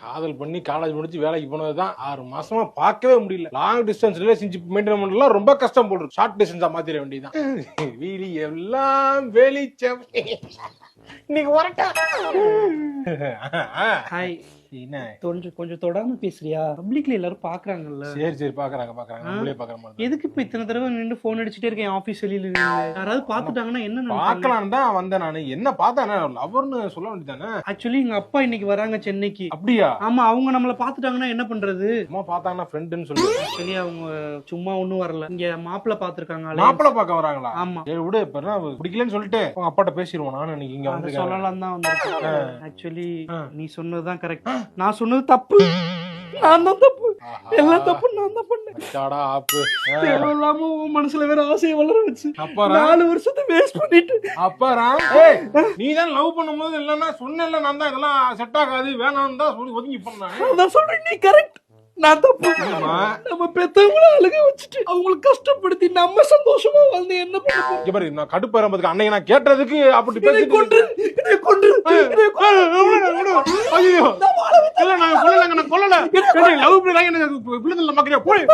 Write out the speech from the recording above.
காதல் பண்ணி காலேஜ் முடிச்சு வேலைக்கு போனதுதான் 6 மாசமா பார்க்கவே முடியல. லாங் டிஸ்டன்ஸ் ரிலேஷன்ஷிப் மெயின்டைன் பண்றதுலாம் ரொம்ப கஷ்டம் போடுறது. ஷார்ட் டிஸ்டன்ஸா மாத்திர வேண்டியதான். வீலி எல்லாம் வெளிச்சம். இன்னைக்கு வரட்டா. ஹாய். என்ன கொஞ்சம் தொடாம பேசுறியா? பப்ளிக்ல எல்லாரும் பாக்குறாங்கல்ல. சரி பாக்குறாங்க நம்மளே பாக்குற மாதிரி. எதுக்கு இப்ப இத்தனை தடவை நின்று போன் அடிச்சுட்டே இருக்கேன் ஆபீஸ் வெளியில? யாராவது பாத்துட்டாங்கன்னா என்ன பாக்கலாம் தான் வந்தேன் நானு. என்ன பார்த்தானே லவர்னு சொல்ல வேண்டியதானே. ஆக்சுவலி எங்க அப்பா இன்னைக்கு வராங்க சென்னைக்கு. அப்படியா? ஆமா, அவங்க நம்மள பாத்துட்டாங்கன்னா என்ன பண்றது? அம்மா பார்த்தாங்கன்னா ஃப்ரெண்டுன்னு சொல்லுவாங்க. ஆக்சுவலி அவங்க சும்மா ஒண்ணும் வரல, இங்க மாப்பிள்ள பாத்துருக்காங்க. மாப்பிள்ள பார்க்க வராங்களா? ஆமா. சரி விடு, இப்ப பிடிக்கலன்னு சொல்லிட்டு உங்க அப்பாட்ட பேசிடுவோம். நானும் இன்னைக்கு இங்க வந்து சொல்லலாம் தான் வந்திருக்கேன். ஆக்சுவலி நீ சொன்னதுதான் கரெக்ட், நான் சொன்னது தப்பு. நான் தான் தப்பு, எல்லாம் தப்பு நான் தான் பண்ணேன். தேவையில்லாம உன் மனசுல வேற ஆசையை வளர வச்சு 4 வருஷத்தை வேஸ்ட் பண்ணிட்டு. நீதான் லவ் பண்ணும்போது இல்லன்னா சொன்னல, நான் தான் இதெல்லாம் செட் ஆகாது வேணாம்னு தான் சொல்லி ஒதுங்கி பண்ணேன். நான் சொல்றேன் நீ கரெக்ட், நான் தப்பு. நம்ம பெத்தவங்கள அழுக வச்சுட்டு அவங்களுக்கு கஷ்டப்படுத்தி நம்ம சந்தோஷமா வந்து என்ன பண்ண? நான் கடுப்பறதுக்கு அன்னைக்கு நான் கேட்டதுக்கு அப்படி பேசி கொல்லல. லவ் பண்ணி மக்களே போய்